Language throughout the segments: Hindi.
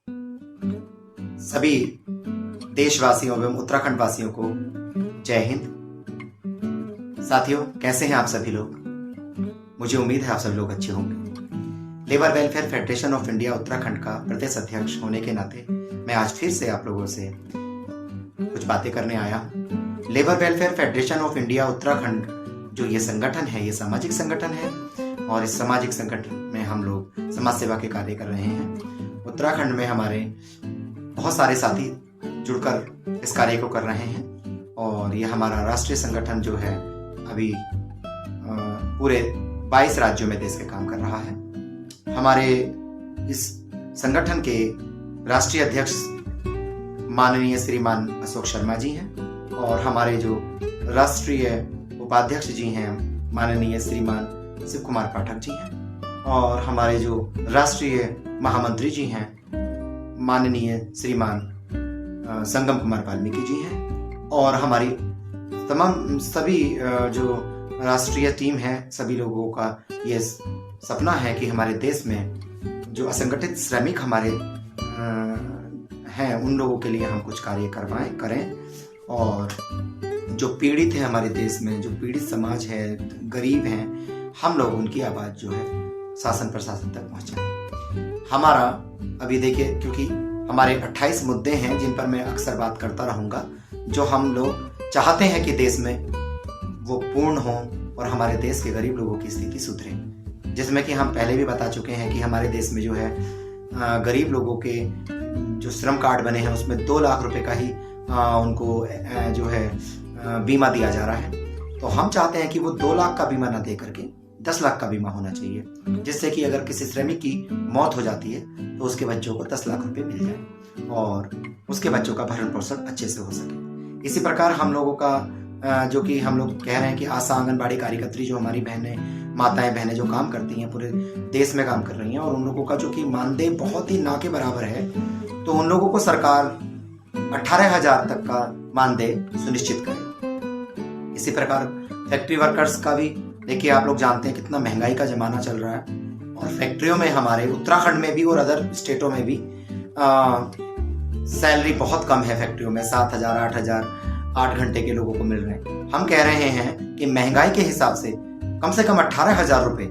सभी देशवासियों एवं उत्तराखंड वासियों को जय हिंद। साथियों, कैसे हैं आप सभी लोग? मुझे उम्मीद है आप सभी लोग अच्छे होंगे। Labour welfare federation of India Uttarakhand का प्रदेश अध्यक्ष होने के नाते मैं आज फिर से आप लोगों से कुछ बातें करने आया हूं। Labour welfare federation of India Uttarakhand जो ये संगठन है, ये सामाजिक संगठन है और इस सामाजिक संगठन में हम लोग समाज सेवा के कार्य कर रहे हैं। उत्तराखंड में हमारे बहुत सारे साथी जुड़कर इस कार्य को कर रहे हैं और ये हमारा राष्ट्रीय संगठन जो है अभी पूरे 22 राज्यों में देश के काम कर रहा है। हमारे इस संगठन के राष्ट्रीय अध्यक्ष माननीय श्रीमान अशोक शर्मा जी हैं और हमारे जो राष्ट्रीय उपाध्यक्ष जी हैं माननीय श्रीमान शिव कुमार पाठक जी हैं और हमारे जो राष्ट्रीय महामंत्री जी हैं माननीय श्रीमान संगम कुमार वाल्मीकि जी हैं और हमारी तमाम सभी जो राष्ट्रीय टीम है, सभी लोगों का ये सपना है कि हमारे देश में जो असंगठित श्रमिक हमारे हैं उन लोगों के लिए हम कुछ कार्य करें और जो पीड़ित है हमारे देश में, जो पीड़ित समाज है, गरीब हैं, हम लोग उनकी आवाज़ जो है शासन प्रशासन तक पहुंचाएं। हमारा अभी देखिए, क्योंकि हमारे 28 मुद्दे हैं जिन पर मैं अक्सर बात करता रहूँगा, जो हम लोग चाहते हैं कि देश में वो पूर्ण हो और हमारे देश के गरीब लोगों की स्थिति सुधरे। जिसमें कि हम पहले भी बता चुके हैं कि हमारे देश में जो है गरीब लोगों के जो श्रम कार्ड बने हैं उसमें 2 लाख रुपए का ही उनको जो है बीमा दिया जा रहा है। तो हम चाहते हैं कि वो 2 लाख का बीमा ना दे करके 10 लाख का बीमा होना चाहिए, जिससे कि अगर किसी श्रमिक की मौत हो जाती है तो उसके बच्चों को 10 लाख रुपए मिल जाए और उसके बच्चों का भरण पोषण अच्छे से हो सके। इसी प्रकार हम लोगों का जो कि हम लोग कह रहे हैं कि आशा आंगनबाड़ी कार्यकर्त्री जो हमारी माताएं बहनें जो काम करती हैं, पूरे देश में काम कर रही हैं और उन लोगों का जो कि मानदेय बहुत ही ना के बराबर है, तो उन लोगों को सरकार 18,000 तक का मानदेय सुनिश्चित करे। इसी प्रकार फैक्ट्री वर्कर्स का भी देखिए, आप लोग जानते हैं कितना महंगाई का जमाना चल रहा है और फैक्ट्रियों में हमारे उत्तराखंड में भी और अदर स्टेटों में भी सैलरी बहुत कम है। फैक्ट्रियों में 7,000 8,000 8 घंटे के लोगों को मिल रहे हैं। हम कह रहे हैं कि महंगाई के हिसाब से कम 18,000 रुपए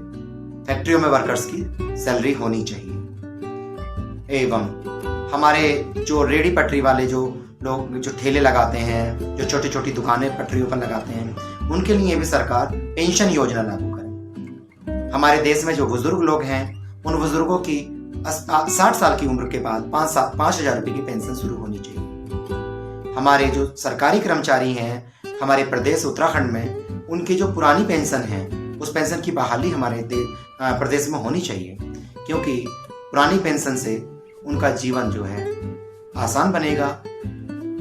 फैक्ट्रियों में वर्कर्स की सैलरी होनी चाहिए। एवं हमारे जो रेडी पटरी वाले जो लोग जो ठेले लगाते हैं, जो छोटी छोटी दुकानें पटरियों पर लगाते हैं, उनके लिए भी सरकार पेंशन योजना लागू करे। हमारे देश में जो बुजुर्ग लोग हैं उन बुजुर्गों की 60 साल की उम्र के बाद 5,000 रुपए की पेंशन शुरू होनी चाहिए। हमारे जो सरकारी कर्मचारी हैं हमारे प्रदेश उत्तराखंड में, उनकी जो पुरानी पेंशन है उस पेंशन की बहाली हमारे प्रदेश में होनी चाहिए, क्योंकि पुरानी पेंशन से उनका जीवन जो है आसान बनेगा।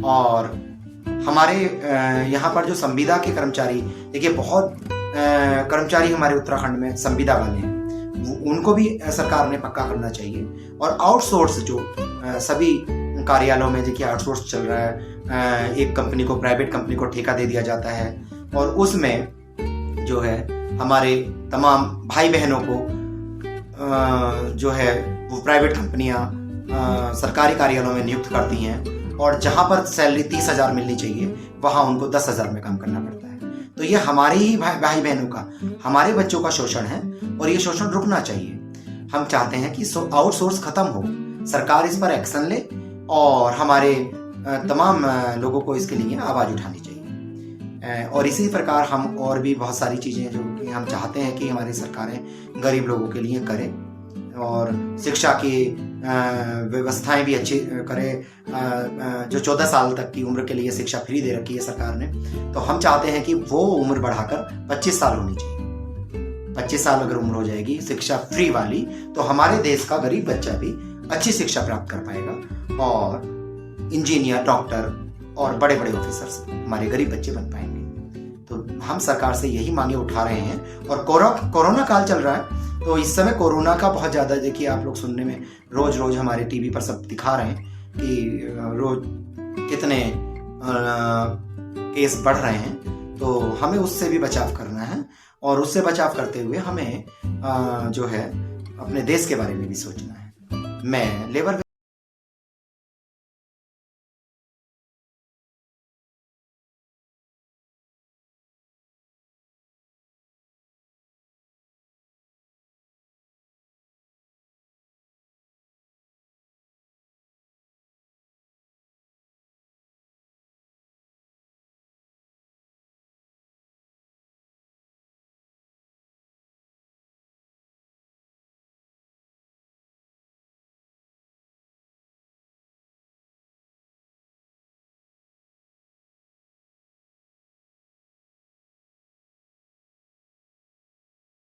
और हमारे यहाँ पर जो संविदा के कर्मचारी, देखिए बहुत कर्मचारी हमारे उत्तराखंड में संविदा वाले हैं, उनको भी सरकार ने पक्का करना चाहिए। और आउटसोर्स जो सभी कार्यालयों में देखिए आउटसोर्स चल रहा है, एक कंपनी को, प्राइवेट कंपनी को ठेका दे दिया जाता है और उसमें जो है हमारे तमाम भाई बहनों को जो है वो प्राइवेट कंपनियां सरकारी कार्यालयों में नियुक्त करती हैं और जहां पर सैलरी 30,000 मिलनी चाहिए वहां उनको 10,000 में काम करना पड़ता है। तो ये हमारे ही भाई बहनों का, हमारे बच्चों का शोषण है और ये शोषण रुकना चाहिए। हम चाहते हैं कि आउटसोर्स खत्म हो, सरकार इस पर एक्शन ले और हमारे तमाम लोगों को इसके लिए आवाज़ उठानी चाहिए। और इसी प्रकार हम और भी बहुत सारी चीज़ें जो कि हम चाहते हैं कि हमारी सरकारें गरीब लोगों के लिए करें और शिक्षा की व्यवस्थाएं भी अच्छी करें। जो 14 साल तक की उम्र के लिए शिक्षा फ्री दे रखी है सरकार ने, तो हम चाहते हैं कि वो उम्र बढ़ाकर 25 साल होनी चाहिए। 25 साल अगर उम्र हो जाएगी शिक्षा फ्री वाली, तो हमारे देश का गरीब बच्चा भी अच्छी शिक्षा प्राप्त कर पाएगा और इंजीनियर, डॉक्टर और बड़े बड़े ऑफिसर्स हमारे गरीब बच्चे बन पाएंगे। तो हम सरकार से यही मांगे उठा रहे हैं। और कोरोना काल चल रहा है, तो इस समय कोरोना का बहुत ज़्यादा देखिए आप लोग सुनने में रोज हमारे टीवी पर सब दिखा रहे हैं कि रोज कितने केस बढ़ रहे हैं। तो हमें उससे भी बचाव करना है और उससे बचाव करते हुए हमें जो है अपने देश के बारे में भी सोचना है। मैं लेबर